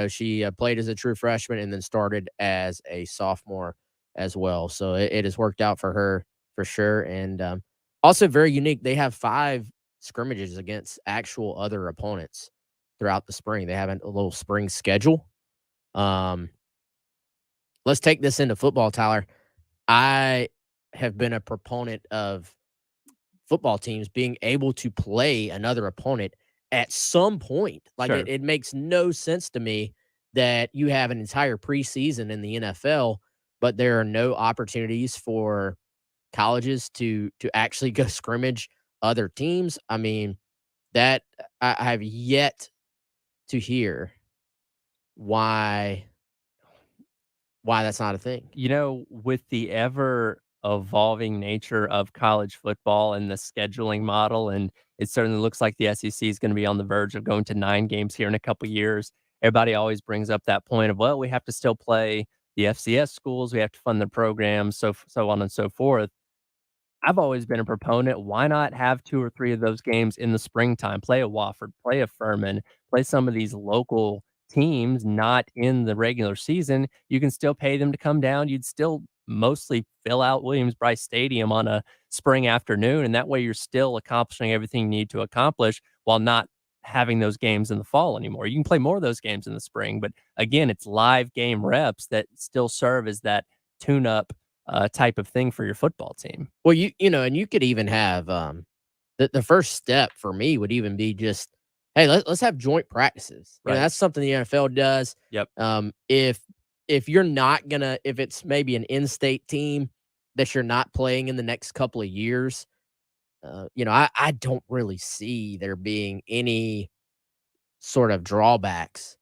She played as a true freshman and then started as a sophomore as well. So it has worked out for her for sure. And also very unique. They have 5 scrimmages against actual other opponents throughout the spring. They have a little spring schedule. Um, let's take this into football, Tyler. I have been a proponent of football teams being able to play another opponent at some point. Like Sure. it makes no sense to me that you have an entire preseason in the NFL, but there are no opportunities for colleges to actually go scrimmage other teams. I mean, that I have yet to hear why that's not a thing. With the ever evolving nature of college football and the scheduling model, and it certainly looks like the SEC is going to be on the verge of going to 9 games here in a couple years. Everybody always brings up that point of, well, we have to still play the FCS schools, we have to fund their programs, so on and so forth. I've always been a proponent. Why not have 2 or 3 of those games in the springtime? Play a Wofford, play a Furman, play some of these local teams not in the regular season. You can still pay them to come down. You'd still mostly fill out Williams-Brice Stadium on a spring afternoon, and that way you're still accomplishing everything you need to accomplish while not having those games in the fall anymore. You can play more of those games in the spring, but again, it's live game reps that still serve as that tune-up type of thing for your football team. Well, and you could even have the first step for me would even be just, hey, let's have joint practices. Right. That's something the NFL does. Yep. If you're not gonna, if it's maybe an in-state team that you're not playing in the next couple of years, I don't really see there being any sort of drawbacks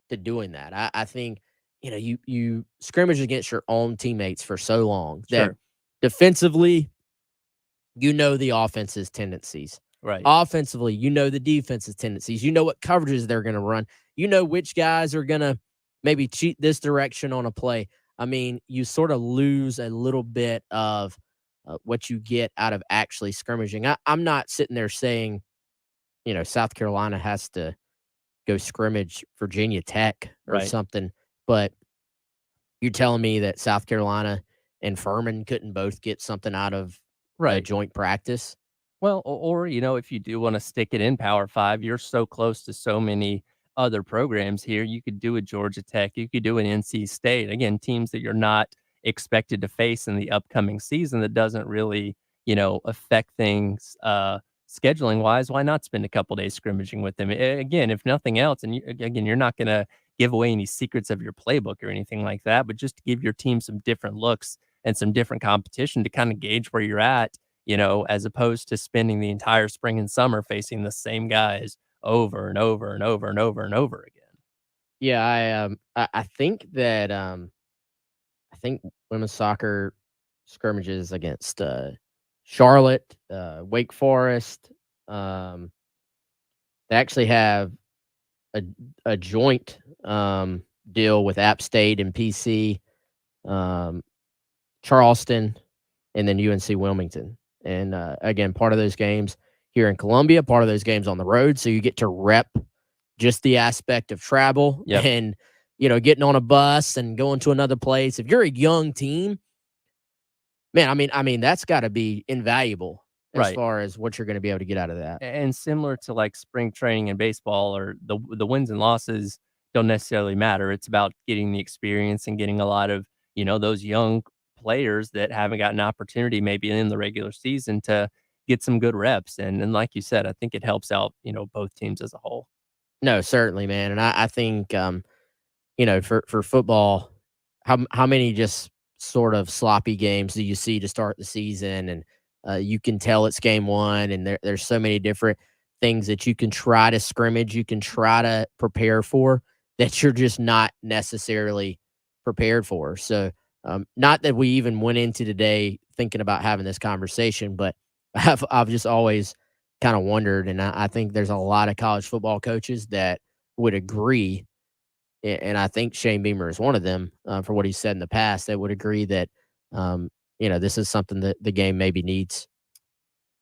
to doing that. I think, you scrimmage against your own teammates for so long that Sure. defensively, the offense's tendencies. Right. Offensively, the defense's tendencies. You know what coverages they're going to run. You know which guys are going to maybe cheat this direction on a play. I mean, you sort of lose a little bit of what you get out of actually scrimmaging. I'm not sitting there saying, South Carolina has to go scrimmage Virginia Tech or Right. something, but you're telling me that South Carolina and Furman couldn't both get something out of a Right. joint practice? Well, or if you do wanna stick it in Power 5, you're so close to so many other programs here. You could do a Georgia Tech, you could do an NC State. Again, teams that you're not expected to face in the upcoming season that doesn't really, affect things, scheduling wise. Why not spend a couple days scrimmaging with them? Again, if nothing else, and again, you're not gonna give away any secrets of your playbook or anything like that, but just to give your team some different looks and some different competition to kinda gauge where you're at, as opposed to spending the entire spring and summer facing the same guys over and over and over and over and over again. Yeah, I think that I think women's soccer scrimmages against Charlotte, Wake Forest, they actually have a joint deal with App State and PC, um, Charleston, and then UNC Wilmington. And again, part of those games here in Columbia, part of those games on the road, so you get to rep just the aspect of travel Yep. and getting on a bus and going to another place. If you're a young team, man, I mean that's got to be invaluable as Right. far as what you're going to be able to get out of that. And similar to like spring training in baseball, or the wins and losses don't necessarily matter. It's about getting the experience and getting a lot of, those young players that haven't got an opportunity maybe in the regular season to get some good reps. And like you said, I think it helps out, both teams as a whole. No, certainly, man, and I think for football, how many just sort of sloppy games do you see to start the season? And you can tell it's game one, and there's so many different things that you can try to scrimmage, you can try to prepare for that you're just not necessarily prepared for. So, not that we even went into today thinking about having this conversation, but I've just always kind of wondered, and I think there's a lot of college football coaches that would agree, and I think Shane Beamer is one of them, for what he said in the past, that would agree that, this is something that the game maybe needs.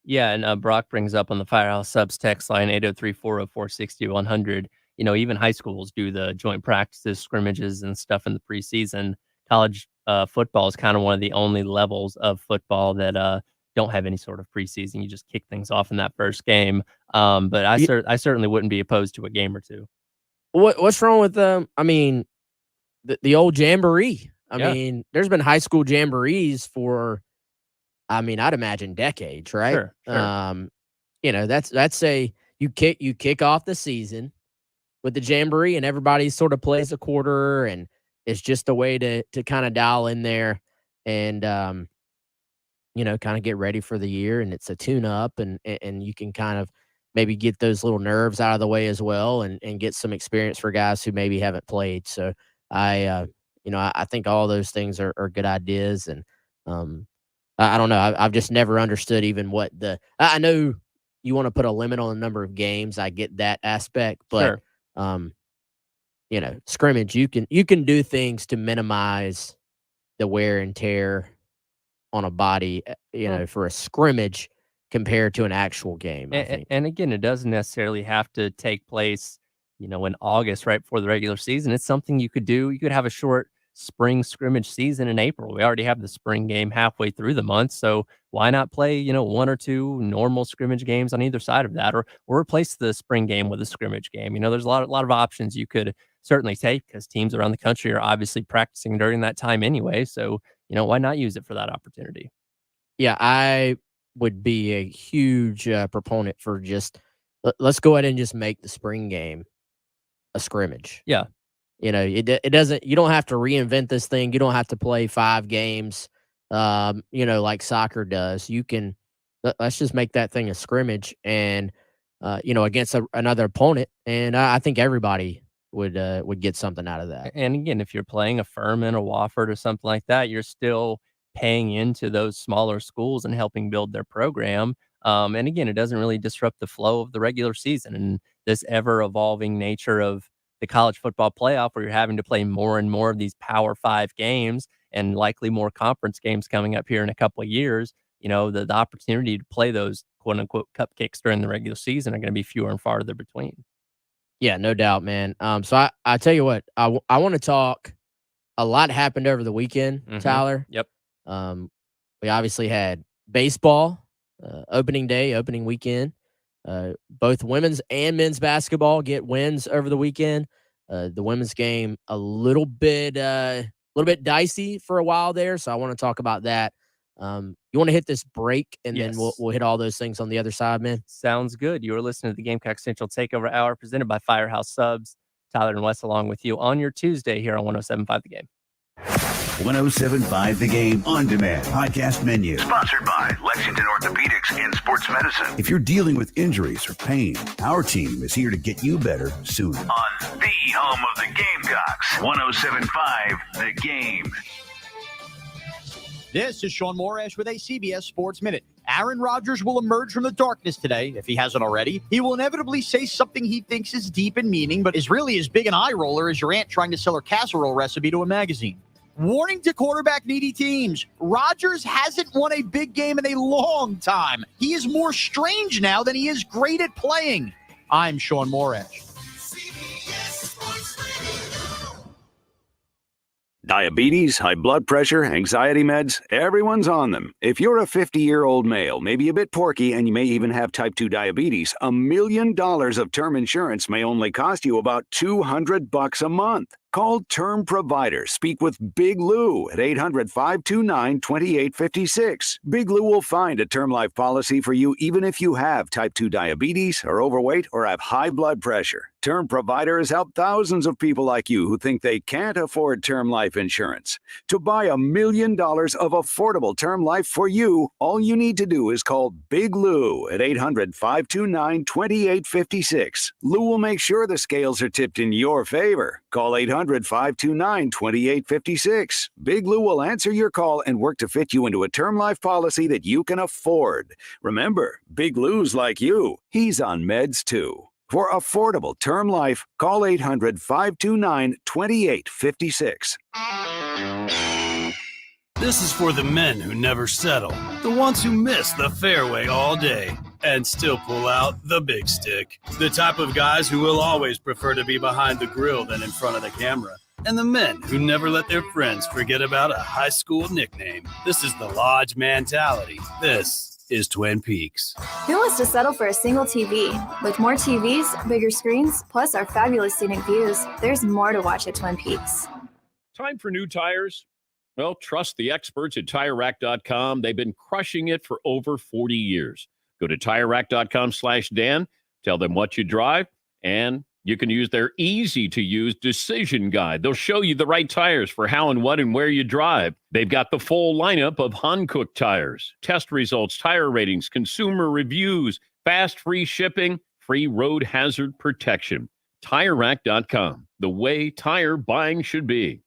Yeah, and Brock brings up on the Firehouse Subs text line 803-404-6100. even high schools do the joint practices, scrimmages, and stuff in the preseason. College football is kind of one of the only levels of football that don't have any sort of preseason. You just kick things off in that first game. But Y I certainly wouldn't be opposed to a game or two. what's wrong with, I mean, the old jamboree? I Yeah, mean, there's been high school jamborees for, I mean, I'd imagine decades, right? sure, sure. That's a you kick off the season with the jamboree, and everybody sort of plays a quarter, and it's just a way to kind of dial in there and kind of get ready for the year, and it's a tune up, and you can kind of maybe get those little nerves out of the way as well, and get some experience for guys who maybe haven't played. So I think all those things are good ideas, and I don't know. I've just never understood even what I know you want to put a limit on the number of games. I get that aspect, but Sure. um, scrimmage, you can do things to minimize the wear and tear on a body, Well, for a scrimmage compared to an actual game, I think. and again, it doesn't necessarily have to take place, in August right before the regular season. It's something you could do. You could have a short spring scrimmage season in April. We already have the spring game halfway through the month, so why not play, one or two normal scrimmage games on either side of that, or replace the spring game with a scrimmage game. There's a lot of options you could certainly take because teams around the country are obviously practicing during that time anyway. So, why not use it for that opportunity? Yeah, I would be a huge, proponent for just let's go ahead and just make the spring game a scrimmage. Yeah. It doesn't, you don't have to reinvent this thing. You don't have to play 5 games, like soccer does. You can let's just make that thing a scrimmage, and against another opponent, and I think everybody would get something out of that. And again, if you're playing a Furman, a Wofford, or something like that, you're still paying into those smaller schools and helping build their program. And again, it doesn't really disrupt the flow of the regular season and this ever evolving nature of the college football playoff, where you're having to play more and more of these Power Five games and likely more conference games coming up here in a couple of years. The opportunity to play those quote unquote cupcakes during the regular season are going to be fewer and farther between. Yeah, no doubt, man. So I tell you what, I want to talk. A lot happened over the weekend, Tyler. Yep. We obviously had baseball, opening day, opening weekend. Both women's and men's basketball get wins over the weekend. The women's game a little bit dicey for a while there, so I want to talk about that. You want to hit this break, and then we'll Yes. we'll hit all those things on the other side, man. Sounds good. You are listening to the Gamecock Central Takeover Hour presented by Firehouse Subs. Tyler and Wes along with you on your Tuesday here on 107.5 The Game. 107.5 The Game on demand podcast menu. Sponsored by Lexington Orthopedics and Sports Medicine. If you're dealing with injuries or pain, our team is here to get you better sooner. On the home of the Gamecocks, 107.5 The Game. This is Sean Morash with a CBS Sports Minute. Aaron Rodgers will emerge from the darkness today, if he hasn't already. He will inevitably say something he thinks is deep in meaning, but is really as big an eye roller as your aunt trying to sell her casserole recipe to a magazine. Warning to quarterback-needy teams. Rodgers hasn't won a big game in a long time. He is more strange now than he is great at playing. I'm Sean Morash. Diabetes, high blood pressure, anxiety meds, everyone's on them. If you're a 50-year-old male, maybe a bit porky, and you may even have type 2 diabetes, $1 million of term insurance may only cost you about $200 a month. Call Term Provider. Speak with Big Lou at 800-529-2856. Big Lou will find a term life policy for you even if you have type 2 diabetes, are overweight, or have high blood pressure. Term Provider has helped thousands of people like you who think they can't afford term life insurance. To buy $1 million of affordable term life for you, all you need to do is call Big Lou at 800-529-2856. Lou will make sure the scales are tipped in your favor. Call 800-529-2856. Big Lou will answer your call and work to fit you into a term life policy that you can afford. Remember, Big Lou's like you. He's on meds too. For affordable term life, call 800-529-2856. This is for the men who never settle, the ones who miss the fairway all day. and still pull out the big stick. The type of guys who will always prefer to be behind the grill than in front of the camera. And the men who never let their friends forget about a high school nickname. This is the Lodge mentality. This is Twin Peaks. Who wants to settle for a single TV? With more TVs, bigger screens, plus our fabulous scenic views, there's more to watch at Twin Peaks. Time for new tires? Well, trust the experts at TireRack.com. They've been crushing it for over 40 years. Go to TireRack.com/Dan, tell them what you drive, and you can use their easy-to-use decision guide. They'll show you the right tires for how and what and where you drive. They've got the full lineup of Hankook tires, test results, tire ratings, consumer reviews, fast free shipping, free road hazard protection. TireRack.com, the way tire buying should be.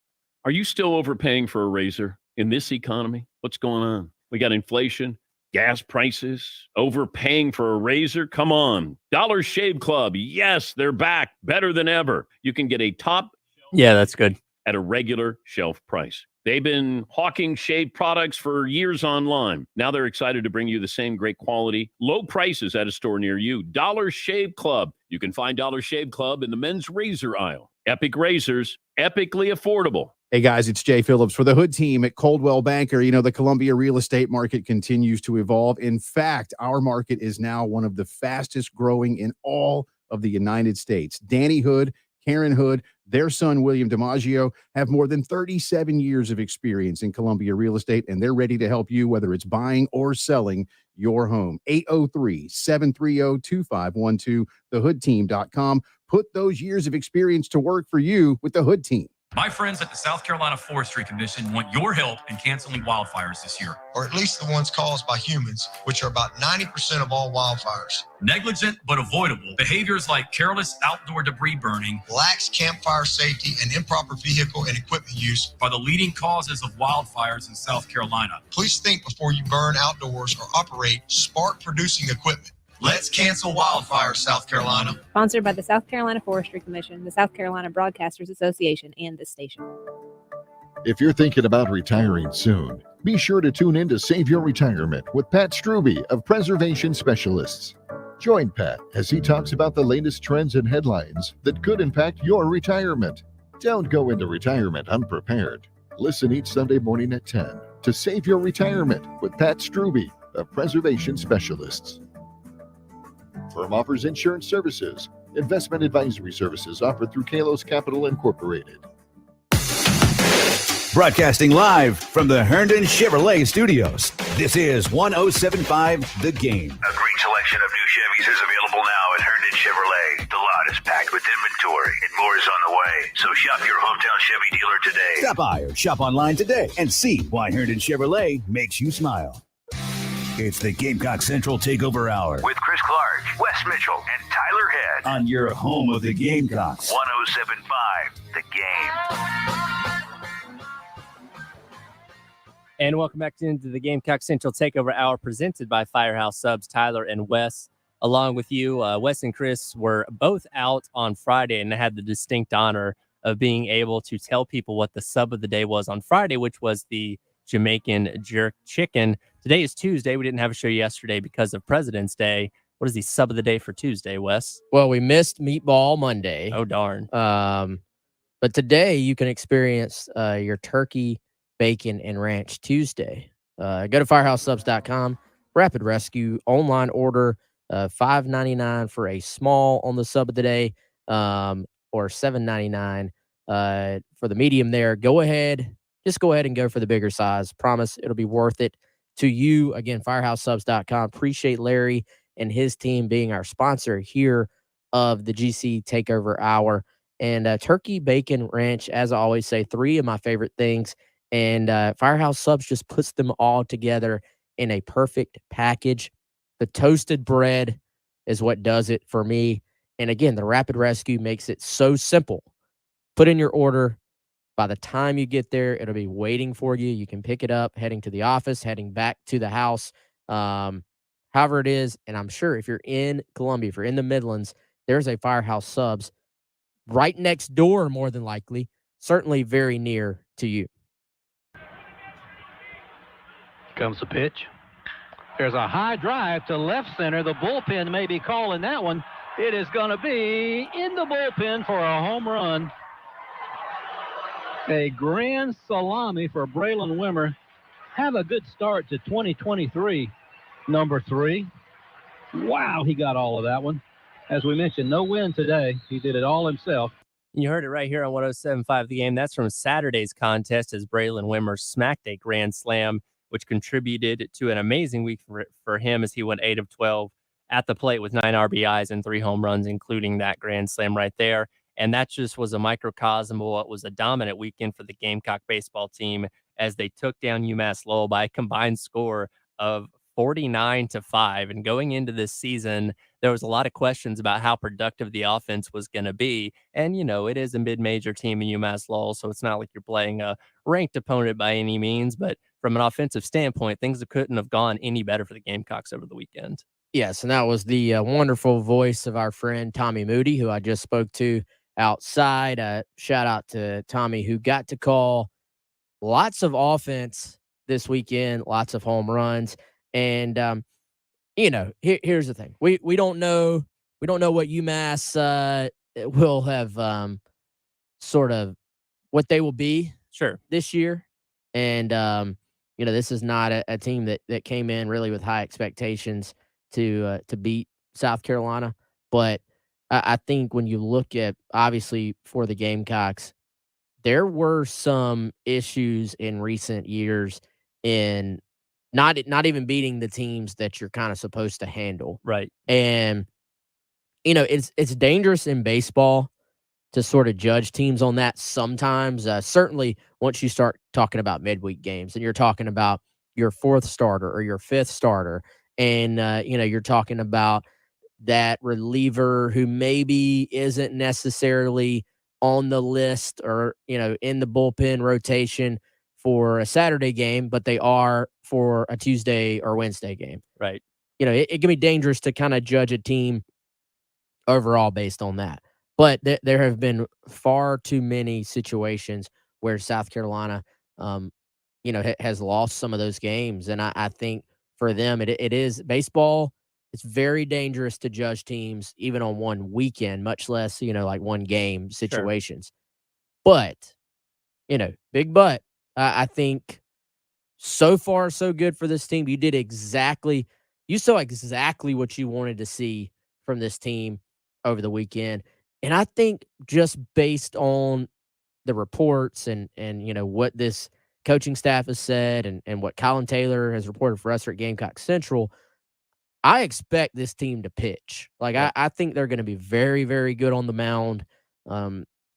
Are you still overpaying for a razor in this economy? What's going on? We got inflation, gas prices, overpaying for a razor. Come on. Dollar Shave Club. Yes, they're back. Better than ever. You can get a top. Yeah, that's good. At a regular shelf price. They've been hawking shave products for years online. Now they're excited to bring you the same great quality, low prices at a store near you. Dollar Shave Club. You can find Dollar Shave Club in the men's razor aisle. Epic razors, epically affordable. Hey guys, it's Jay Phillips for the Hood team at Coldwell Banker. You know, the Columbia real estate market continues to evolve. In fact, our market is now one of the fastest growing in all of the United States. Danny Hood, Karen Hood, their son, William DiMaggio, have more than 37 years of experience in Columbia real estate, and they're ready to help you, whether it's buying or selling your home. 803-730-2512, thehoodteam.com. Put those years of experience to work for you with the Hood team. My friends at the South Carolina Forestry Commission want your help in canceling wildfires this year. Or at least the ones caused by humans, which are about 90% of all wildfires. Negligent but avoidable behaviors like careless outdoor debris burning, lax campfire safety, and improper vehicle and equipment use are the leading causes of wildfires in South Carolina. Please think before you burn outdoors or operate spark-producing equipment. Let's cancel wildfires, South Carolina. Sponsored by the South Carolina Forestry Commission, the South Carolina Broadcasters Association, and this station. If you're thinking about retiring soon, be sure to tune in to Save Your Retirement with Pat Struby of Preservation Specialists. Join Pat as he talks about the latest trends and headlines that could impact your retirement. Don't go into retirement unprepared. Listen each Sunday morning at 10 to Save Your Retirement with Pat Struby of Preservation Specialists. Firm offers insurance services. Investment advisory services offered through Kalos Capital Incorporated. Broadcasting live from the Herndon Chevrolet Studios. This is 107.5 The Game. A great selection of new Chevys is available now at Herndon Chevrolet. The lot is packed with inventory and more is on the way. So shop your hometown Chevy dealer today. Stop by or shop online today and see why Herndon Chevrolet makes you smile. It's the Gamecock Central Takeover Hour with Chris Clark, Wes Mitchell, and Tyler Head on your home of the Gamecocks. 107.5 The Game. And welcome back into the Gamecock Central Takeover Hour presented by Firehouse Subs. Tyler and Wes, along with you. Wes and Chris were both out on Friday and had the distinct honor of being able to tell people what the sub of the day was on Friday, which was the Jamaican jerk chicken. Today is Tuesday. We didn't have a show yesterday because of President's Day. What is the sub of the day for Tuesday, Wes? Well, we missed Meatball Monday. Oh, darn. But today you can experience your turkey, bacon, and ranch Tuesday. Go to firehousesubs.com. Rapid Rescue online order, $5.99 for a small on the sub of the day, or $7.99 for the medium there. Just go ahead and go for the bigger size. Promise it'll be worth it to you. Again, firehousesubs.com. Appreciate Larry and his team being our sponsor here of the GC Takeover Hour. And turkey, bacon, ranch, as I always say, three of my favorite things. And Firehouse Subs just puts them all together in a perfect package. The toasted bread is what does it for me. And again, the Rapid Rescue makes it so simple. Put in your order. By the time you get there, it'll be waiting for you. You can pick it up, heading to the office, heading back to the house, however it is. And I'm sure if you're in Columbia, if you're in the Midlands, there's a Firehouse Subs right next door, more than likely, certainly very near to you. Comes the pitch. There's a high drive to left center. The bullpen may be calling that one. It is going to be in the bullpen for a home run. A grand salami for Braylon Wimmer. Have a good start to 2023, number 3. Wow, he got all of that one. As we mentioned, no win today. He did it all himself. You heard it right here on 107.5 The Game. That's from Saturday's contest as Braylon Wimmer smacked a grand slam, which contributed to an amazing week for him as he went 8 of 12 at the plate with 9 RBIs and 3 home runs, including that grand slam right there. And that just was a microcosm of what was a dominant weekend for the Gamecock baseball team as they took down UMass Lowell by a combined score of 49-5. And going into this season, there was a lot of questions about how productive the offense was going to be. And, you know, it is a mid-major team in UMass Lowell, so it's not like you're playing a ranked opponent by any means. But from an offensive standpoint, things couldn't have gone any better for the Gamecocks over the weekend. Yes, and that was the wonderful voice of our friend Tommy Moody, who I just spoke to outside. Shout out to Tommy, who got to call lots of offense this weekend, lots of home runs. And, you know, here's the thing. We don't know what UMass will have sort of what they will be this year. And, you know, this is not a team that came in really with high expectations to beat South Carolina. But I think when you look at, obviously, for the Gamecocks, there were some issues in recent years in not even beating the teams that you're kind of supposed to handle. Right. And, you know, it's dangerous in baseball to sort of judge teams on that sometimes. Certainly once you start talking about midweek games and you're talking about your 4th starter or your 5th starter, and, you know, you're talking about that reliever who maybe isn't necessarily on the list or, you know, in the bullpen rotation for a Saturday game, but they are for a Tuesday or Wednesday game. Right. You know, it can be dangerous to kind of judge a team overall based on that. But there have been far too many situations where South Carolina, you know, has lost some of those games. And I think for them, it is baseball. It's very dangerous to judge teams even on one weekend, much less, you know, like one game situations. But, you know, big but, I think so far so good for this team. You saw exactly what you wanted to see from this team over the weekend. And I think just based on the reports and you know, what this coaching staff has said and what Colin Taylor has reported for us here at Gamecock Central, I expect this team to pitch. Like, I think they're going to be very, very good on the mound.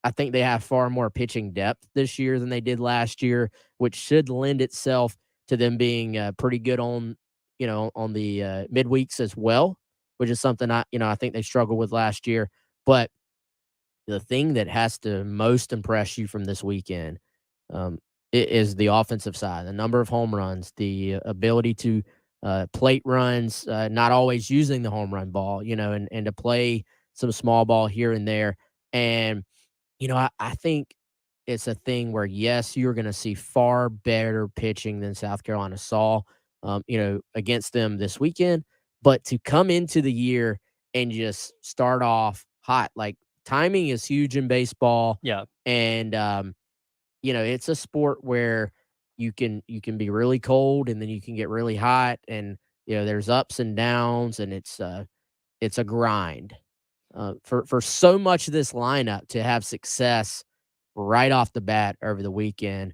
I think they have far more pitching depth this year than they did last year, which should lend itself to them being pretty good on, you know, on the midweeks as well, which is something I think they struggled with last year. But the thing that has to most impress you from this weekend is the offensive side, the number of home runs, the ability to plate runs, not always using the home run ball, you know, and to play some small ball here and there. And, you know, I think it's a thing where, yes, you're going to see far better pitching than South Carolina saw, you know, against them this weekend. But to come into the year and just start off hot, like, timing is huge in baseball. Yeah. And, you know, it's a sport where you can be really cold and then you can get really hot, and, you know, there's ups and downs, and it's a grind. For so much of this lineup to have success right off the bat over the weekend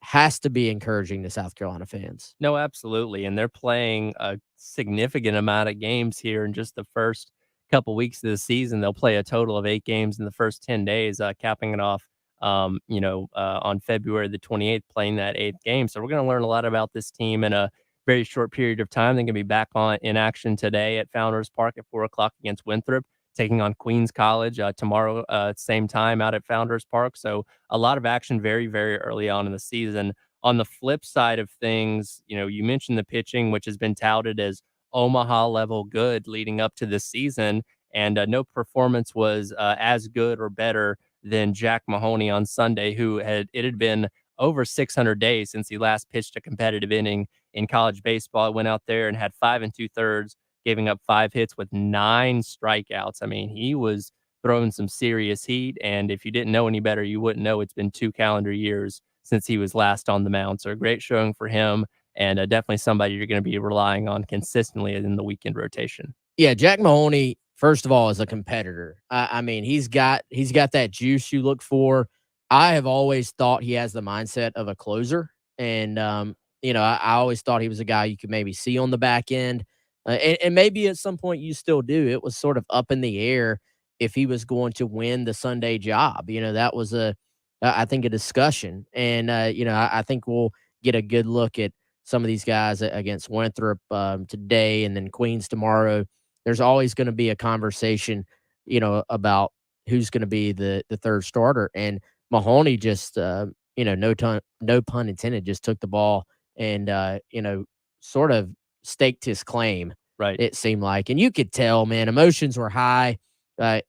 has to be encouraging to South Carolina fans. No, absolutely. And they're playing a significant amount of games here in just the first couple weeks of the season. They'll play a total of 8 games in the first 10 days, capping it off, on February the 28th, playing that 8th game. So we're going to learn a lot about this team in a very short period of time. They're going to be back in action today at Founders Park at 4:00 against Winthrop, taking on Queens College tomorrow same time out at Founders Park. So a lot of action very, very early on in the season. On the flip side of things, you know, you mentioned the pitching, which has been touted as Omaha level good leading up to this season, and no performance was as good or better than Jack Mahoney on Sunday, who had been over 600 days since he last pitched a competitive inning in college baseball. Went out there and had 5 2/3, giving up 5 hits with 9 strikeouts. I mean, he was throwing some serious heat, and if you didn't know any better, you wouldn't know it's been 2 calendar years since he was last on the mound. So a great showing for him, and definitely somebody you're going to be relying on consistently in the weekend rotation. Yeah, Jack Mahoney, first of all, is a competitor. I mean, he's got that juice you look for. I have always thought he has the mindset of a closer, and I always thought he was a guy you could maybe see on the back end, and maybe at some point you still do. It was sort of up in the air if he was going to win the Sunday job. That was I think a discussion, and I think we'll get a good look at some of these guys against Winthrop today, and then Queens tomorrow. There's always going to be a conversation, about who's going to be the third starter. And Mahoney just, no pun intended, just took the ball and, sort of staked his claim. Right. It seemed like, and you could tell, man, emotions were high.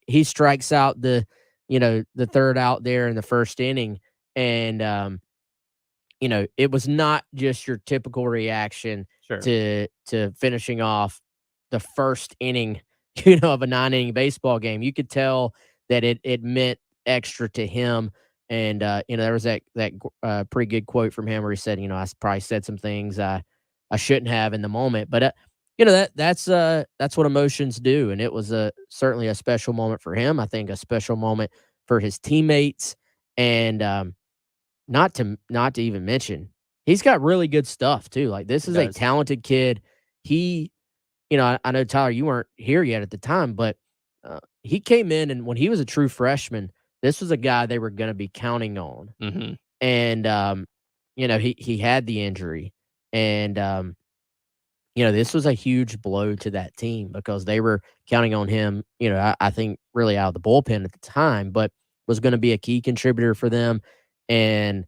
He strikes out the third out there in the first inning. And, it was not just your typical reaction to finishing off the first inning, of a 9-inning baseball game. You could tell that it meant extra to him. And, there was that pretty good quote from him where he said, I probably said some things I shouldn't have in the moment, but that's what emotions do. And it was certainly a special moment for him. I think a special moment for his teammates, and, not to even mention, he's got really good stuff too. Like, this is a talented kid. He, I know, Tyler, you weren't here yet at the time, but he came in, and when he was a true freshman, this was a guy they were going to be counting on. Mm-hmm. And, he had the injury, and, this was a huge blow to that team because they were counting on him, I think really out of the bullpen at the time, but was going to be a key contributor for them. And,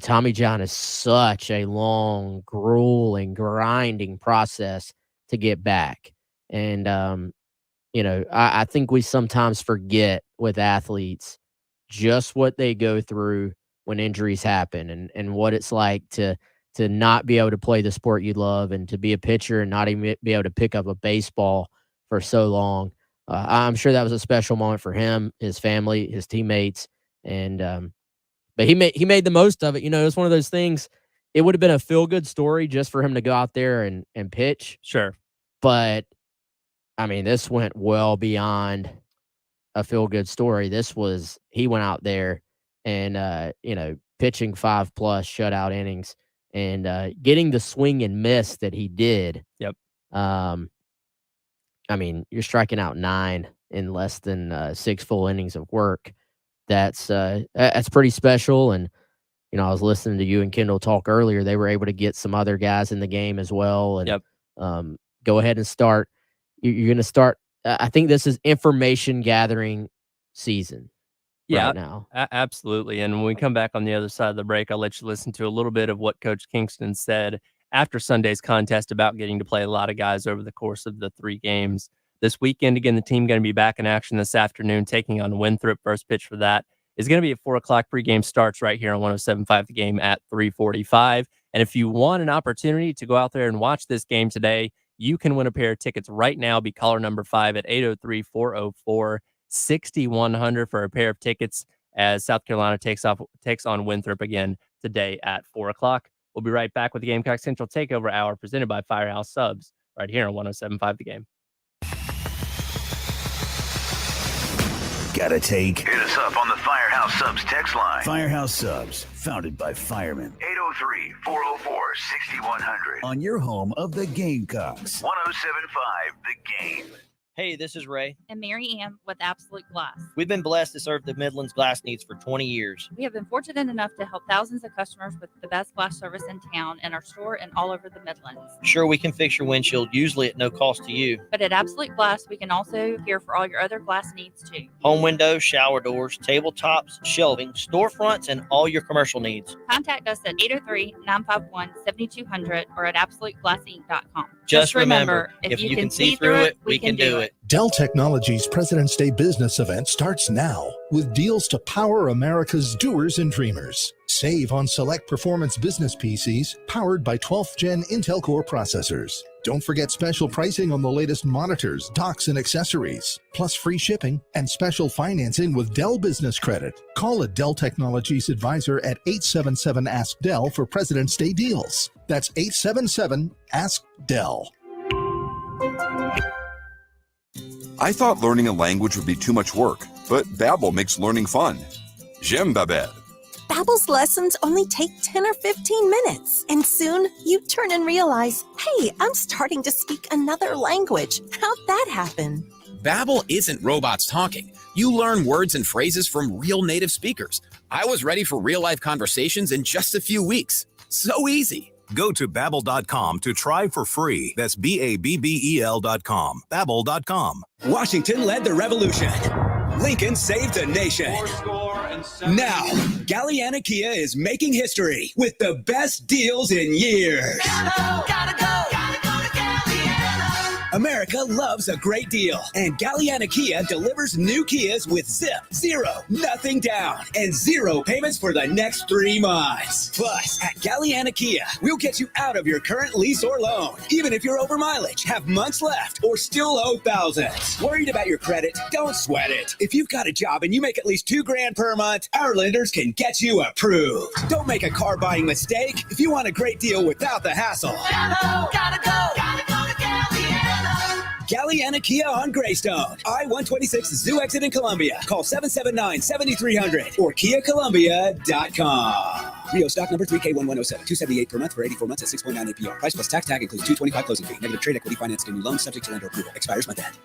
Tommy John is such a long, grueling, grinding process to get back. And, I think we sometimes forget with athletes just what they go through when injuries happen, and what it's like to not be able to play the sport you love, and to be a pitcher and not even be able to pick up a baseball for so long. I'm sure that was a special moment for him, his family, his teammates, and but he made the most of it. It was one of those things. It would have been a feel-good story just for him to go out there and pitch. Sure. But, I mean, this went well beyond a feel-good story. He went out there and, pitching 5+ shutout innings and getting the swing and miss that he did. Yep. I mean, you're striking out 9 in less than 6 full innings of work. That's pretty special. And, I was listening to you and Kendall talk earlier. They were able to get some other guys in the game as well. And yep. Go ahead and start. You're going to start. I think this is information gathering season. Yeah, right now. Absolutely. And when we come back on the other side of the break, I'll let you listen to a little bit of what Coach Kingston said after Sunday's contest about getting to play a lot of guys over the course of the 3 games. This weekend, again, the team going to be back in action this afternoon, taking on Winthrop. First pitch for that is going to be at 4 o'clock. Pregame starts right here on 107.5 The Game at 3:45. And if you want an opportunity to go out there and watch this game today, you can win a pair of tickets right now. Be caller number 5 at 803-404-6100 for a pair of tickets as South Carolina takes on Winthrop again today at 4 o'clock. We'll be right back with the Gamecock Central Takeover Hour presented by Firehouse Subs right here on 107.5 The Game. Got a take? Hit us up on the Firehouse Subs text line. Firehouse Subs, founded by firemen. 803-404-6100. On your home of the Gamecocks. 107.5 The Game. Hey, this is Ray. And Mary Ann with Absolute Glass. We've been blessed to serve the Midlands glass needs for 20 years. We have been fortunate enough to help thousands of customers with the best glass service in town, in our store, and all over the Midlands. Sure, we can fix your windshield, usually at no cost to you. But at Absolute Glass, we can also here for all your other glass needs too. Home windows, shower doors, tabletops, shelving, storefronts, and all your commercial needs. Contact us at 803-951-7200 or at AbsoluteGlassInc.com. Just remember, if you can see through it, we can do it. Dell Technologies President's Day business event starts now with deals to power America's doers and dreamers. Save on select performance business PCs powered by 12th Gen Intel Core processors. Don't forget special pricing on the latest monitors, docks, and accessories, plus free shipping and special financing with Dell Business Credit. Call a Dell Technologies advisor at 877-ASK-DELL for President's Day deals. That's 877-ASK-DELL. I thought learning a language would be too much work, but Babbel makes learning fun. J'aime Babel. Babbel's lessons only take 10 or 15 minutes, and soon you turn and realize, hey, I'm starting to speak another language. How'd that happen? Babbel isn't robots talking. You learn words and phrases from real native speakers. I was ready for real-life conversations in just a few weeks. So easy. Go to Babbel.com to try for free. That's Babbel.com. Babbel.com. Washington led the revolution. Lincoln saved the nation. Now, Galliana Kia is making history with the best deals in years. Gotta go to Galliana. America loves a great deal, and Galliana Kia delivers new Kias with zip, zero, nothing down, and zero payments for the next 3 months. Plus, at Galliana Kia, we'll get you out of your current lease or loan, even if you're over mileage, have months left, or still owe thousands. Worried about your credit? Don't sweat it. If you've got a job and you make at least $2,000 per month, our lenders can get you approved. Don't make a car buying mistake. If you want a great deal without the hassle, gotta go to Galliana. Galliana Kia on Greystone. I-126 Zoo exit in Columbia. Call 779-7300 or KiaColumbia.com. Rio stock number 3K1107. $278 per month for 84 months at 6.9 APR. Price plus tax tag includes $225 closing fee. Negative trade equity financed in new loans subject to lender approval. Expires month end.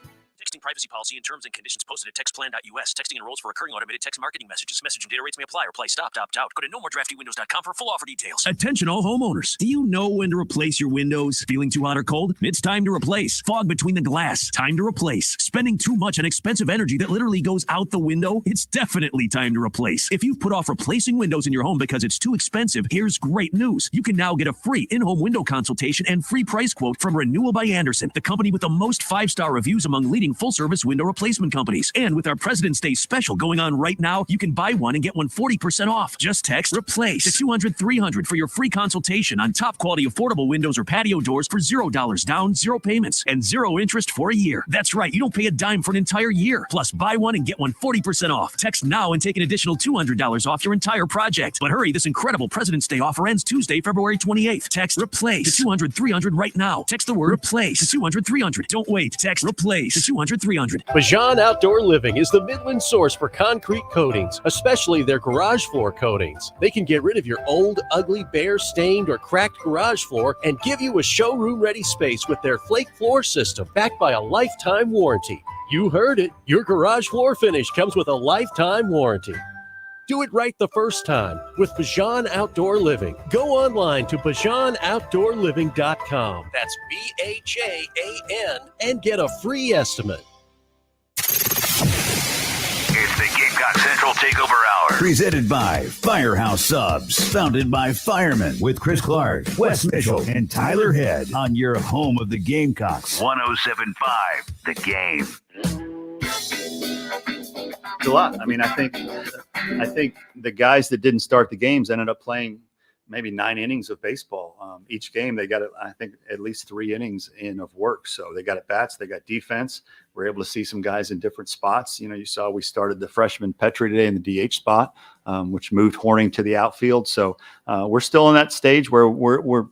Texting privacy policy and terms and conditions posted at textplan.us. Texting enrolls for recurring automated text marketing messages. Message and data rates may apply. Reply stop, opt out. Go to nomoredraftywindows.com for full offer details. Attention all homeowners. Do you know when to replace your windows? Feeling too hot or cold? It's time to replace. Fog between the glass? Time to replace. Spending too much on expensive energy that literally goes out the window? It's definitely time to replace. If you've put off replacing windows in your home because it's too expensive, here's great news. You can now get a free in-home window consultation and free price quote from Renewal by Andersen, the company with the most 5-star reviews among leading full-service window replacement companies. And with our President's Day special going on right now, you can buy one and get one 40% off. Just text REPLACE to 200-300 for your free consultation on top quality affordable windows or patio doors for $0 down, 0 payments, and 0 interest for a year. That's right, you don't pay a dime for an entire year. Plus, buy one and get one 40% off. Text now and take an additional $200 off your entire project. But hurry, this incredible President's Day offer ends Tuesday, February 28th. Text REPLACE to 200-300 right now. Text the word REPLACE to 200-300. Don't wait. Text REPLACE to 200-300. Bajan Outdoor Living is the Midland source for concrete coatings, especially their garage floor coatings. They can get rid of your old, ugly, bare, stained, or cracked garage floor and give you a showroom-ready space with their flake floor system, backed by a lifetime warranty. You heard it. Your garage floor finish comes with a lifetime warranty. Do it right the first time with Bajan Outdoor Living. Go online to BajanOutdoorLiving.com. That's BAJAN and get a free estimate. It's the Gamecock Central Takeover Hour. Presented by Firehouse Subs. Founded by firemen with Chris Clark, Wes Mitchell, and Tyler Head on your home of the Gamecocks. 107.5, The Game. A lot. I mean, I think the guys that didn't start the games ended up playing maybe 9 innings of baseball. Each game they got, I think, at least 3 innings in of work. So they got at bats, they got defense. We're able to see some guys in different spots. You know, you saw we started the freshman Petrie today in the DH spot, which moved Horning to the outfield. So we're still in that stage where we're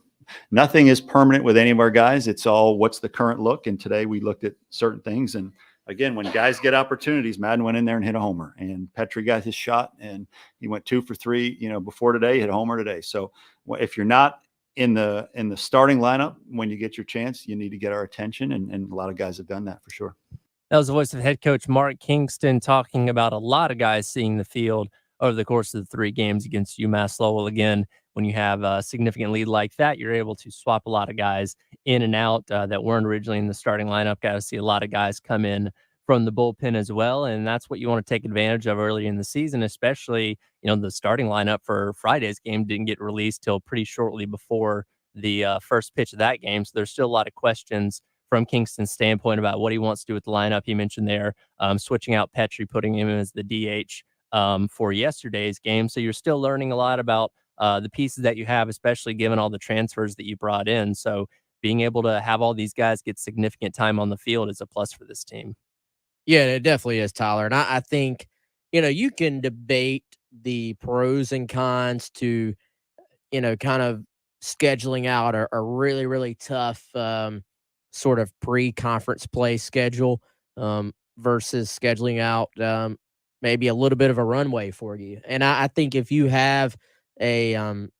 nothing is permanent with any of our guys. It's all what's the current look. And today we looked at certain things. And again, when guys get opportunities, Madden went in there and hit a homer, and Petrie got his shot, and he went 2 for 3. You know, before today, hit a homer today. So if you're not in the starting lineup when you get your chance, you need to get our attention, and a lot of guys have done that for sure. That was the voice of head coach Mark Kingston talking about a lot of guys seeing the field over the course of the 3 games against UMass Lowell. Again, when you have a significant lead like that, you're able to swap a lot of guys in and out that weren't originally in the starting lineup. Got to see a lot of guys come in from the bullpen as well, and that's what you want to take advantage of early in the season, especially, you know, the starting lineup for Friday's game didn't get released till pretty shortly before the first pitch of that game, so there's still a lot of questions from Kingston's standpoint about what he wants to do with the lineup. He mentioned there switching out Petrie, putting him as the DH for yesterday's game. So you're still learning a lot about the pieces that you have, especially given all the transfers that you brought in. So being able to have all these guys get significant time on the field is a plus for this team. Yeah, it definitely is, Tyler. And I think, you can debate the pros and cons to, kind of scheduling out a really, really tough sort of pre-conference play schedule versus scheduling out maybe a little bit of a runway for you. And I think if you have an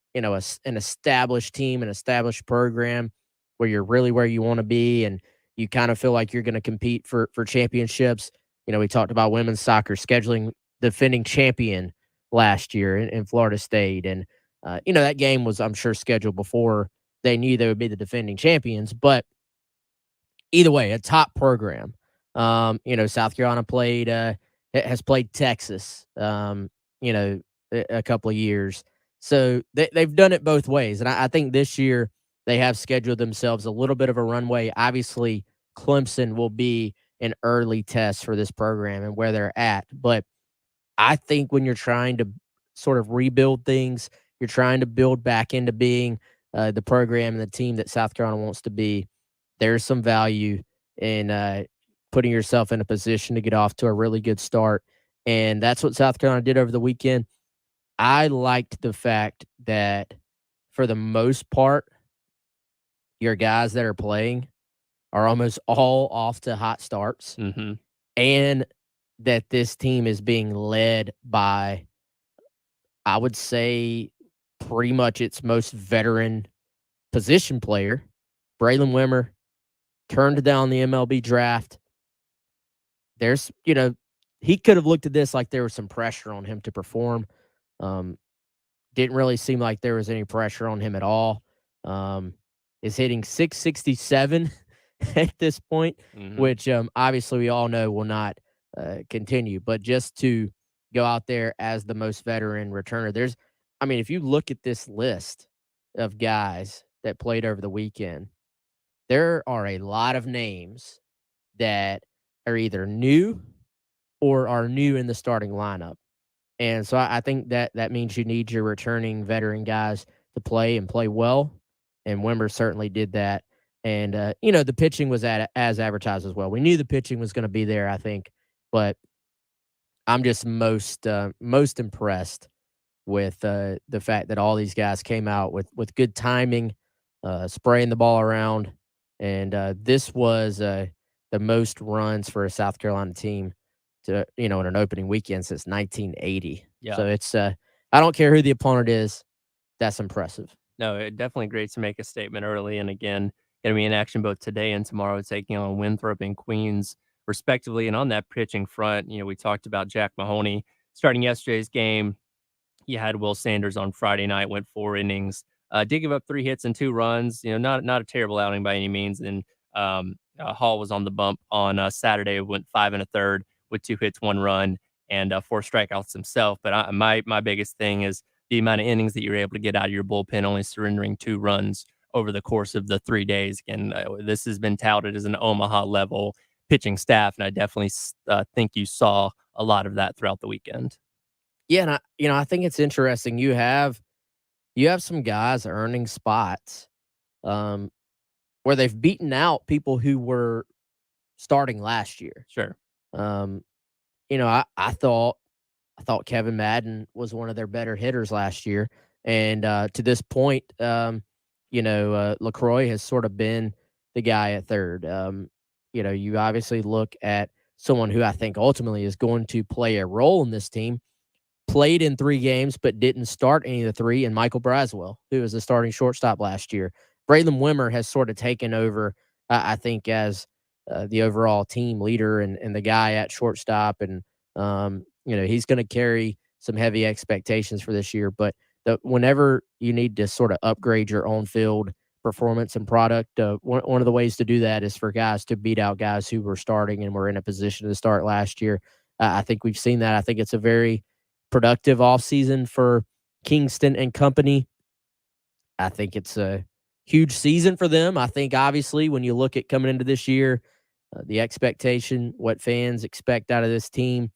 established team, an established program where you're really where you want to be and you kind of feel like you're going to compete for championships. We talked about women's soccer scheduling defending champion last year in Florida State. And, that game was, I'm sure, scheduled before they knew they would be the defending champions. But either way, a top program. South Carolina has played Texas, a couple of years. So they've done it both ways. And I think this year they have scheduled themselves a little bit of a runway. Obviously, Clemson will be an early test for this program and where they're at. But I think when you're trying to sort of rebuild things, you're trying to build back into being the program and the team that South Carolina wants to be, there's some value in putting yourself in a position to get off to a really good start. And that's what South Carolina did over the weekend. I liked the fact that for the most part, your guys that are playing are almost all off to hot starts, and that this team is being led by, I would say, pretty much its most veteran position player, Braylon Wimmer, turned down the MLB draft. There's, he could have looked at this like there was some pressure on him to perform. Didn't really seem like there was any pressure on him at all. Is hitting 667 at this point, which obviously we all know will not continue. But just to go out there as the most veteran returner, if you look at this list of guys that played over the weekend, there are a lot of names that are either new or are new in the starting lineup. And so I think that means you need your returning veteran guys to play and play well. And Wimmer certainly did that. And, the pitching was as advertised as well. We knew the pitching was going to be there, I think. But I'm just most impressed with the fact that all these guys came out with good timing, spraying the ball around. And this was the most runs for a South Carolina team to, in an opening weekend since 1980. Yeah. So it's I don't care who the opponent is. That's impressive. No, it definitely great to make a statement early. And again, going to be in action both today and tomorrow, taking on Winthrop and Queens, respectively. And on that pitching front, we talked about Jack Mahoney starting yesterday's game. You had Will Sanders on Friday night, went 4 innings, did give up 3 hits and 2 runs. Not a terrible outing by any means. And Hall was on the bump on Saturday, went 5 1/3 with 2 hits, 1 run, and 4 strikeouts himself. But my biggest thing is the amount of innings that you're able to get out of your bullpen, only surrendering 2 runs over the course of the 3 days. And this has been touted as an Omaha level pitching staff, and I definitely think you saw a lot of that throughout the weekend. Yeah, and I think it's interesting. You have some guys earning spots where they've beaten out people who were starting last year. Sure. I thought Kevin Madden was one of their better hitters last year, and to this point, LaCroix has sort of been the guy at third. You obviously look at someone who I think ultimately is going to play a role in this team. Played in 3 games, but didn't start any of the 3, and Michael Braswell, who was the starting shortstop last year. Braylon Wimmer has sort of taken over, I think, as the overall team leader and the guy at shortstop. And, he's going to carry some heavy expectations for this year. But whenever you need to sort of upgrade your own field performance and product, one of the ways to do that is for guys to beat out guys who were starting and were in a position to start last year. I think we've seen that. I think it's a very productive offseason for Kingston and company. I think it's huge season for them. I think obviously when you look at coming into this year, the expectation, what fans expect out of this team,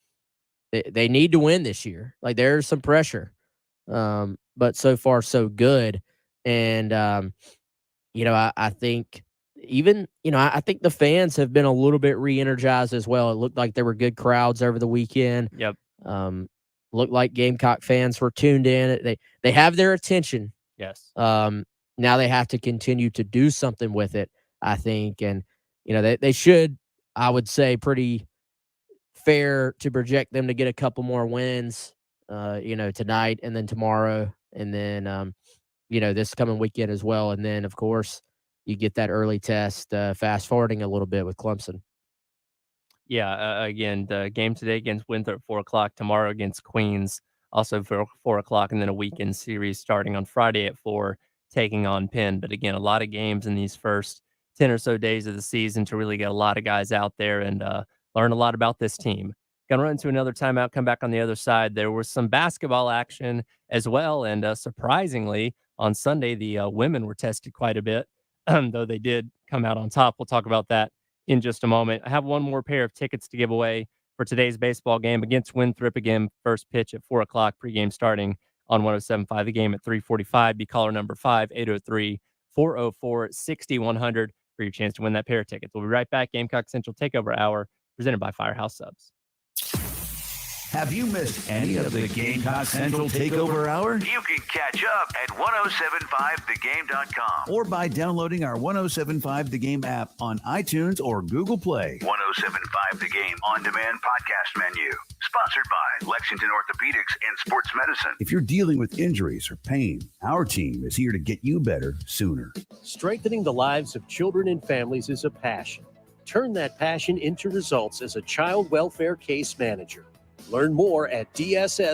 they need to win this year. Like there's some pressure, but so far so good. And I think even I think the fans have been a little bit re-energized as well. It looked like there were good crowds over the weekend. Yep. Looked like Gamecock fans were tuned in. They have their attention. Yes. Now they have to continue to do something with it, I think. And, they should, I would say, pretty fair to project them to get a couple more wins, tonight and then tomorrow. And then, this coming weekend as well. And then, of course, you get that early test, fast forwarding a little bit with Clemson. Yeah, again, the game today against Winthrop at 4:00, tomorrow against Queens, also for 4:00, and then a weekend series starting on Friday at 4, taking on Penn. But again, a lot of games in these first 10 or so days of the season to really get a lot of guys out there and learn a lot about this team. Gonna run into another timeout, come back on the other side. There was some basketball action as well, and surprisingly, on Sunday, the women were tested quite a bit, though they did come out on top. We'll talk about that in just a moment. I have one more pair of tickets to give away for today's baseball game against Winthrop. Again, first pitch at 4:00, pregame starting on 107.5. The game at 3:45. Be caller number 5, 803-404-6100 for your chance to win that pair of tickets. We'll be right back. Gamecock Central Takeover Hour, presented by Firehouse Subs. Have you missed any of the Gamecock Central Takeover Hour? You can catch up at 1075thegame.com Or by downloading our 1075 The Game app on iTunes or Google Play. 1075 The Game on-demand podcast menu. Sponsored by Lexington Orthopedics and Sports Medicine. If you're dealing with injuries or pain, our team is here to get you better sooner. Strengthening the lives of children and families is a passion. Turn that passion into results as a child welfare case manager. Learn more at dss.sc.gov.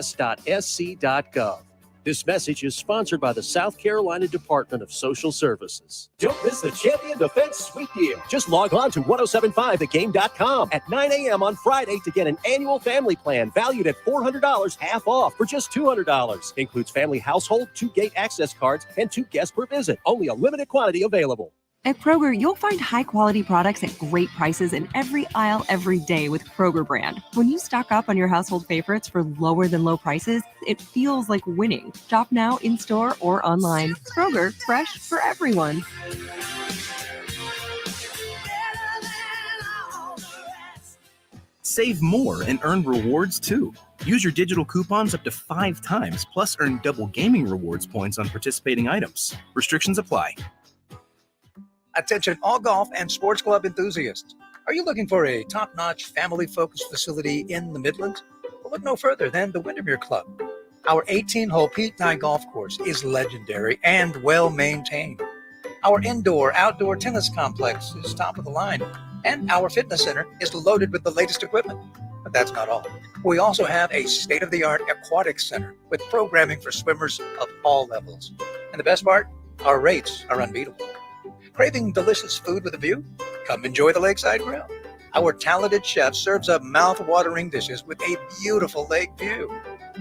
This message is sponsored by the South Carolina Department of Social Services. Don't miss the Champion Defense Sweet Deal. Just log on to 1075thegame.com at 9 a.m. on Friday to get an annual family plan valued at $400 half off for just $200. Includes family household, 2 gate access cards, and 2 guests per visit. Only a limited quantity available. At Kroger, you'll find high-quality products at great prices in every aisle every day with Kroger brand. When you stock up on your household favorites for lower-than-low prices, it feels like winning. Shop now, in-store, or online. Kroger, fresh for everyone. Save more and earn rewards, too. Use your digital coupons up to 5 times, plus earn double gaming rewards points on participating items. Restrictions apply. Attention all golf and sports club enthusiasts. Are you looking for a top-notch family-focused facility in the Midlands? Well, look no further than the Windermere Club. Our 18-hole Pete Nye golf course is legendary and well-maintained. Our indoor-outdoor tennis complex is top of the line, and our fitness center is loaded with the latest equipment. But that's not all. We also have a state-of-the-art aquatic center with programming for swimmers of all levels. And the best part? Our rates are unbeatable. Craving delicious food with a view? Come enjoy the Lakeside Grill. Our talented chef serves up mouth-watering dishes with a beautiful lake view.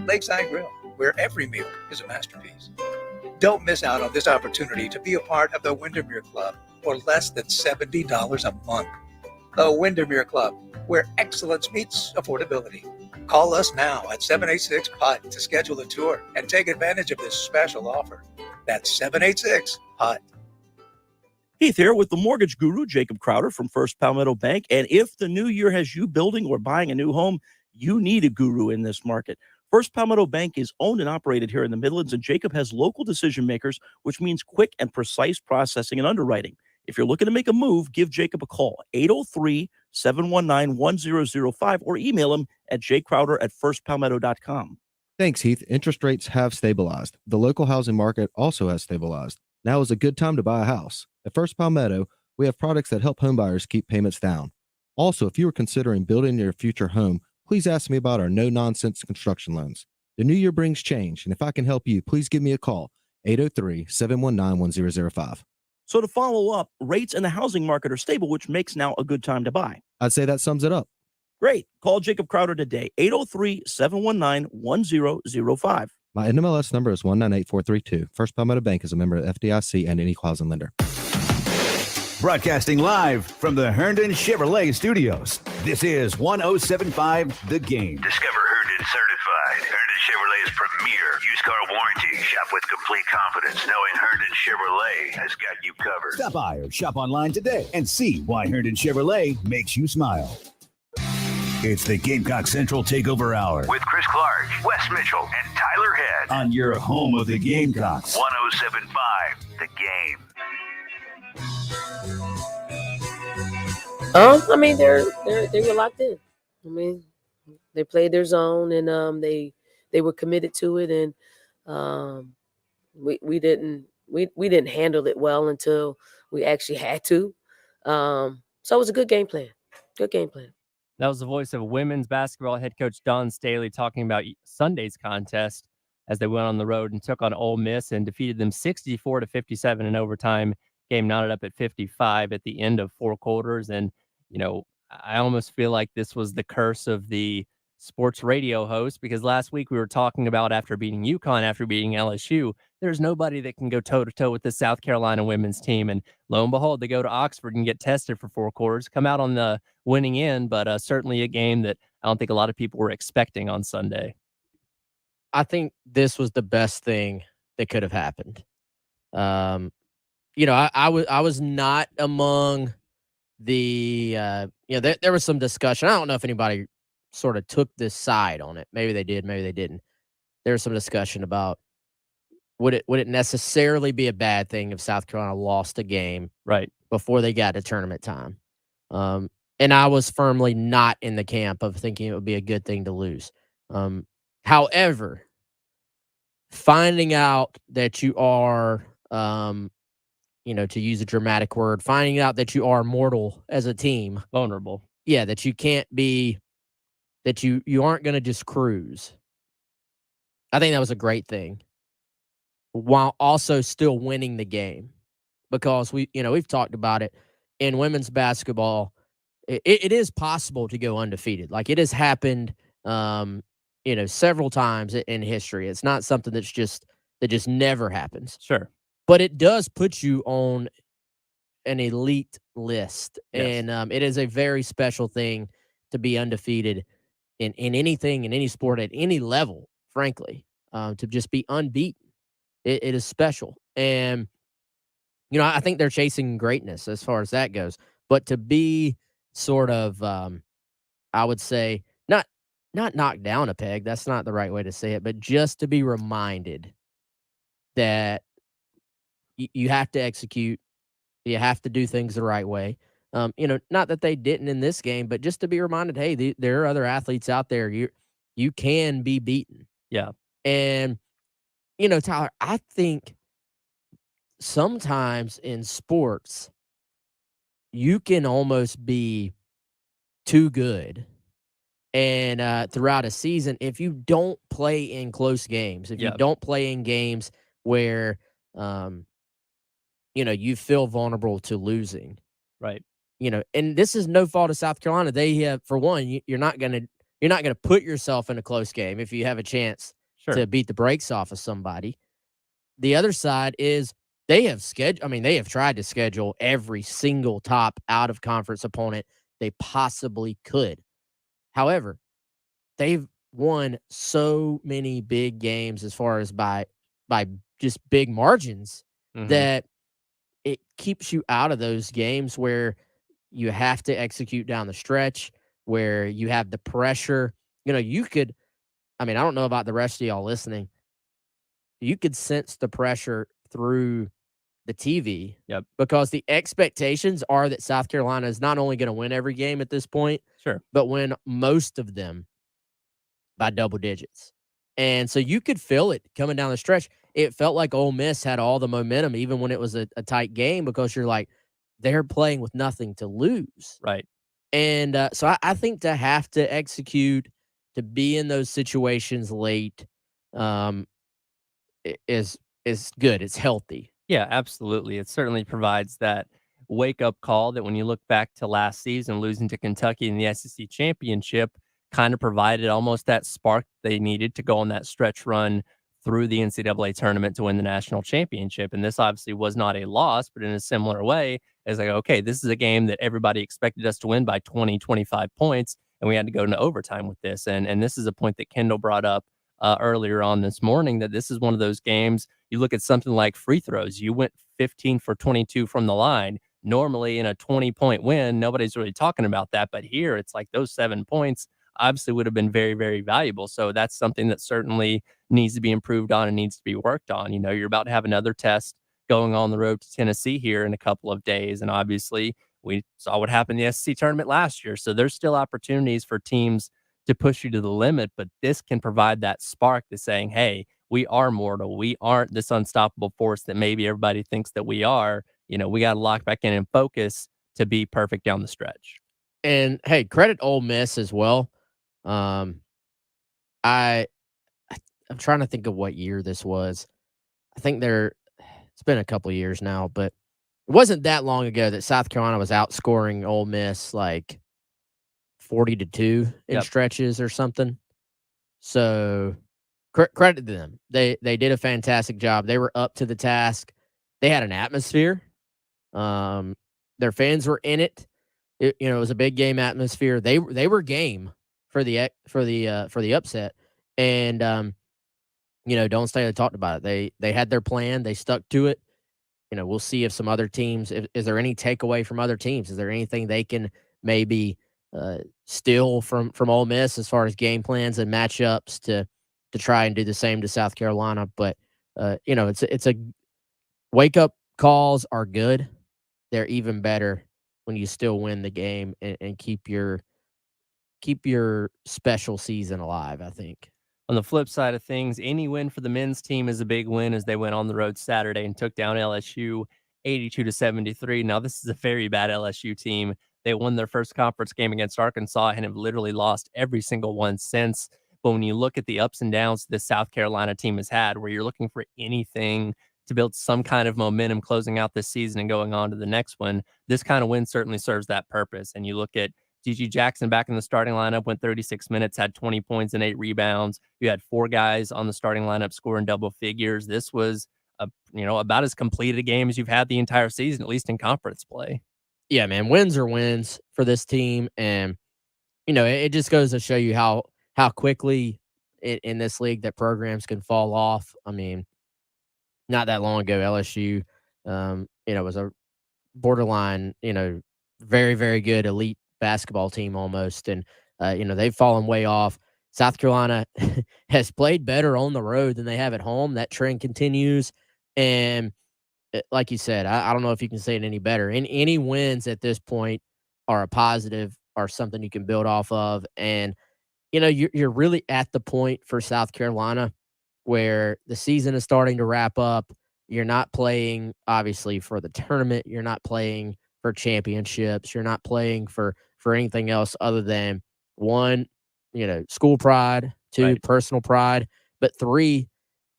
Lakeside Grill, where every meal is a masterpiece. Don't miss out on this opportunity to be a part of the Windermere Club for less than $70 a month. The Windermere Club, where excellence meets affordability. Call us now at 786-PUT to schedule a tour and take advantage of this special offer. That's 786-PUT. Heath here with the mortgage guru, Jacob Crowder from First Palmetto Bank. And if the new year has you building or buying a new home, you need a guru in this market. First Palmetto Bank is owned and operated here in the Midlands, and Jacob has local decision makers, which means quick and precise processing and underwriting. If you're looking to make a move, give Jacob a call, 803-719-1005, or email him at jcrowder@firstpalmetto.com. Thanks, Heath. Interest rates have stabilized. The local housing market also has stabilized. Now is a good time to buy a house. At First Palmetto, we have products that help homebuyers keep payments down. Also, if you are considering building your future home, please ask me about our no-nonsense construction loans. The new year brings change, and if I can help you, please give me a call, 803-719-1005. So to follow up, rates in the housing market are stable, which makes now a good time to buy. I'd say that sums it up. Great. Call Jacob Crowder today, 803-719-1005. My NMLS number is 198432. First Palmetto Bank is a member of FDIC and an equal housing lender. Broadcasting live from the Herndon Chevrolet Studios. This is 1075 The Game. Discover Herndon Certified. Herndon Chevrolet's premier used car warranty. Shop with complete confidence knowing Herndon Chevrolet has got you covered. Stop by or shop online today and see why Herndon Chevrolet makes you smile. It's the Gamecock Central Takeover Hour With Chris Clark, Wes Mitchell, and Tyler Head. on your home of the Gamecocks. 1075 The Game. I mean, they were locked in. I mean, they played their zone, and they were committed to it, and we didn't handle it well until we actually had to. So it was a good game plan. Good game plan. That was the voice of women's basketball head coach Don Staley talking about Sunday's contest as they went on the road and took on Ole Miss and defeated them 64-57 in overtime. Game knotted up at 55 at the end of 4 quarters. And, you know, I almost feel like this was the curse of the sports radio host, because last week we were talking about after beating UConn, after beating LSU, there's nobody that can go toe-to-toe with the South Carolina women's team. And lo and behold, they go to Oxford and get tested for 4 quarters, come out on the winning end, but certainly a game that I don't think a lot of people were expecting on Sunday. I think this was the best thing that could have happened. You know, I was not among the, you know, there was some discussion. I don't know if anybody sort of took this side on it. Maybe they did, maybe they didn't. There was some discussion about would it necessarily be a bad thing if South Carolina lost a game right before they got to tournament time? And I was firmly not in the camp of thinking it would be a good thing to lose. However, finding out that you are, you know, to use a dramatic word, finding out that you are mortal as a team, vulnerable. Yeah, that you can't be, that you aren't going to just cruise. I think that was a great thing, while also still winning the game, because we've talked about it in women's basketball. It is possible to go undefeated. Like, it has happened, several times in history. It's not something that just never happens. Sure. But it does put you on an elite list. Yes. And it is a very special thing to be undefeated in anything, in any sport, at any level, frankly. To just be unbeaten. It is special. And, I think they're chasing greatness as far as that goes. But to be sort of, I would say, not knocked down a peg, that's not the right way to say it, but just to be reminded that you have to execute, you have to do things the right way. Not that they didn't in this game, but just to be reminded, hey, there are other athletes out there. You can be beaten. Yeah. And, Tyler, I think sometimes in sports, you can almost be too good. And throughout a season, if you don't play in close games, if you don't play in games where, you feel vulnerable to losing. Right. And this is no fault of South Carolina. They have, for one, you're not going to put yourself in a close game if you have a chance to beat the brakes off of somebody. The other side is they have tried to schedule every single top out of conference opponent they possibly could. However, they've won so many big games as far as by just big margins that it keeps you out of those games where you have to execute down the stretch, where you have the pressure. You could, I don't know about the rest of y'all listening, you could sense the pressure through the TV. Yep. Because the expectations are that South Carolina is not only going to win every game at this point, but win most of them by double digits. And so you could feel it coming down the stretch. It felt like Ole Miss had all the momentum, even when it was a tight game, because you're like, they're playing with nothing to lose. Right. And so I think to have to execute, to be in those situations late, is good. It's healthy. Yeah, absolutely. It certainly provides that wake-up call that when you look back to last season, losing to Kentucky in the SEC championship kind of provided almost that spark they needed to go on that stretch run through the NCAA tournament to win the national championship. And this obviously was not a loss, but in a similar way, it's like, okay, this is a game that everybody expected us to win by 20, 25 points, and we had to go into overtime with this. And this is a point that Kendall brought up earlier on this morning, that this is one of those games. You look at something like free throws. You went 15 for 22 from the line. Normally in a 20-point win, nobody's really talking about that. But here, it's like those 7 points obviously would have been very, very valuable. So that's something that certainly needs to be improved on and needs to be worked on. You're about to have another test going on the road to Tennessee here in a couple of days. And obviously, we saw what happened in the SEC tournament last year. So there's still opportunities for teams to push you to the limit, but this can provide that spark to saying, hey, we are mortal. We aren't this unstoppable force that maybe everybody thinks that we are. We got to lock back in and focus to be perfect down the stretch. And hey, credit Ole Miss as well. I'm trying to think of what year this was. I think it's been a couple of years now, but it wasn't that long ago that South Carolina was outscoring Ole Miss like 40-2 in stretches or something. So credit to them. They did a fantastic job. They were up to the task. They had an atmosphere. Their fans were in it. It was a big game atmosphere. They were game for the upset. And Dawn Staley talked about it. They had their plan. They stuck to it. We'll see if some other teams. Is there any takeaway from other teams? Is there anything they can maybe steal from Ole Miss as far as game plans and matchups to try and do the same to South Carolina? But it's a wake up calls are good. They're even better when you still win the game and keep your special season alive, I think. On the flip side of things, any win for the men's team is a big win as they went on the road Saturday and took down LSU 82-73. Now, this is a very bad LSU team. They won their first conference game against Arkansas and have literally lost every single one since. But when you look at the ups and downs this South Carolina team has had, where you're looking for anything to build some kind of momentum closing out this season and going on to the next one, this kind of win certainly serves that purpose. And you look at G.G. Jackson back in the starting lineup, went 36 minutes, had 20 points and 8 rebounds. You had 4 guys on the starting lineup scoring double figures. This was about as complete a game as you've had the entire season, at least in conference play. Yeah, man, wins are wins for this team. And, it just goes to show you how quickly in this league that programs can fall off. I mean, not that long ago, LSU, was a borderline, very, very good elite basketball team almost. And, they've fallen way off. South Carolina has played better on the road than they have at home. That trend continues. And like you said, I don't know if you can say it any better. Any wins at this point are a positive, are something you can build off of. And, you're really at the point for South Carolina where the season is starting to wrap up. You're not playing, obviously, for the tournament. You're not playing for championships. You're not playing for anything else other than 1, school pride, 2, right, personal pride, but 3,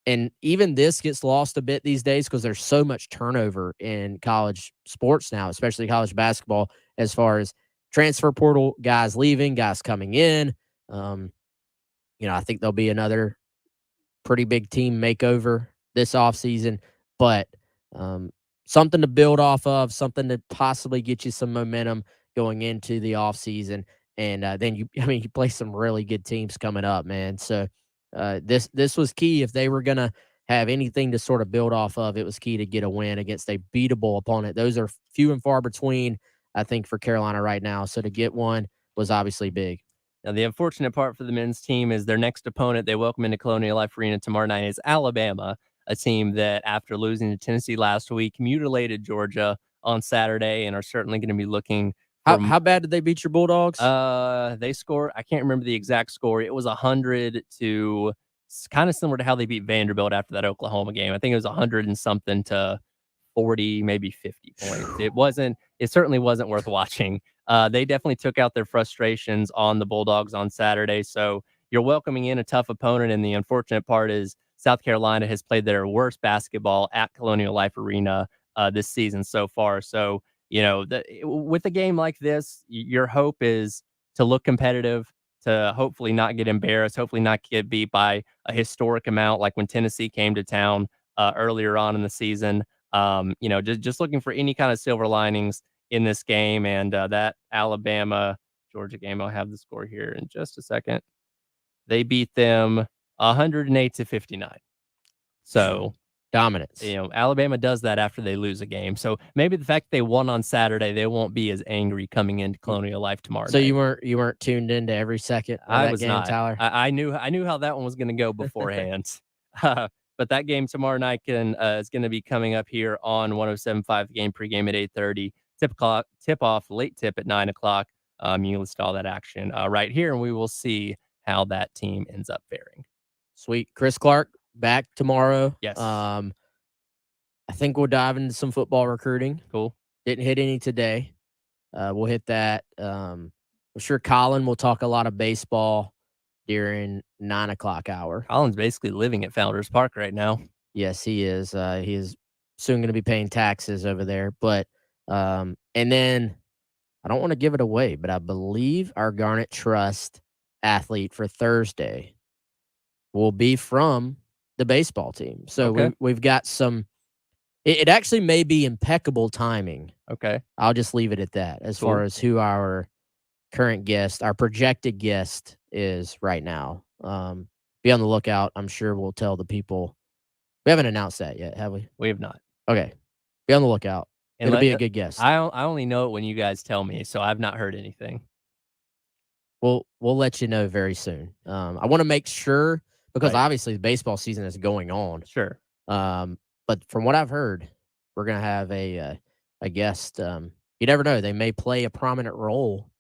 and even this gets lost a bit these days because there's so much turnover in college sports now, especially college basketball, as far as transfer portal, guys leaving, guys coming in. I think there'll be another pretty big team makeover this offseason, but something to build off of, something to possibly get you some momentum going into the offseason. And then you play some really good teams coming up, man. So this was key. If they were going to have anything to sort of build off of, it was key to get a win against a beatable opponent. Those are few and far between, I think, for Carolina right now. So to get one was obviously big. Now, the unfortunate part for the men's team is their next opponent they welcome into Colonial Life Arena tomorrow night is Alabama, a team that, after losing to Tennessee last week, mutilated Georgia on Saturday and are certainly going to be looking. How bad did they beat your Bulldogs? They scored, I can't remember the exact score. It was 100 to, kind of similar to how they beat Vanderbilt after that Oklahoma game. I think it was 100 and something to 40, maybe 50 points. It certainly wasn't worth watching. They definitely took out their frustrations on the Bulldogs on Saturday. So you're welcoming in a tough opponent. And the unfortunate part is South Carolina has played their worst basketball at Colonial Life Arena this season so far. So, with a game like this, your hope is to look competitive, to hopefully not get embarrassed, hopefully not get beat by a historic amount like when Tennessee came to town earlier on in the season. Just looking for any kind of silver linings in this game. And that Alabama Georgia game, I'll have the score here in just a second. They beat them 108-59. So dominance. Alabama does that after they lose a game. So maybe the fact they won on Saturday, they won't be as angry coming into Colonial Life tomorrow. So night. you weren't tuned into every second of I that was game, not. Tyler? I knew how that one was going to go beforehand. But that game tomorrow night is going to be coming up here on 107.5 Game pregame at 8:30. Tip off, late tip at 9 o'clock. You list all that action right here, and we will see how that team ends up faring. Sweet. Chris Clark back tomorrow. Yes. I think we'll dive into some football recruiting. Cool. Didn't hit any today. We'll hit that. I'm sure Colin will talk a lot of baseball during 9 o'clock hour. Colin's basically living at Founders Park right now. Yes, he is. He is soon going to be paying taxes over there. But and then I don't want to give it away, but I believe our Garnet Trust athlete for Thursday will be from the baseball team. So Okay. we've got some. It actually may be impeccable timing. Okay. I'll just leave it at that as Cool. far as who our current guest, our projected guest is right now. Be on the lookout. I'm sure we'll tell the people. We haven't announced that yet, have we? We have not. Okay. Be on the lookout. It'll be a good guest. I only know it when you guys tell me, so I've not heard anything. We'll let you know very soon. I want to make sure because obviously the baseball season is going on. Sure. But from what I've heard, we're gonna have a guest. You never know; they may play a prominent role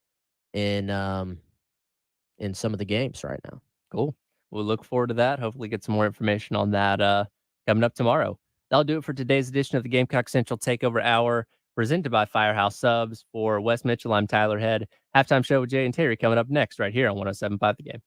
in some of the games right now. Cool. We'll look forward to that. Hopefully get some more information on that coming up tomorrow. That'll do it for today's edition of the Gamecock Central Takeover Hour, presented by Firehouse Subs. For Wes Mitchell, I'm Tyler Head. Halftime show with Jay and Terry coming up next right here on 107.5 The Game.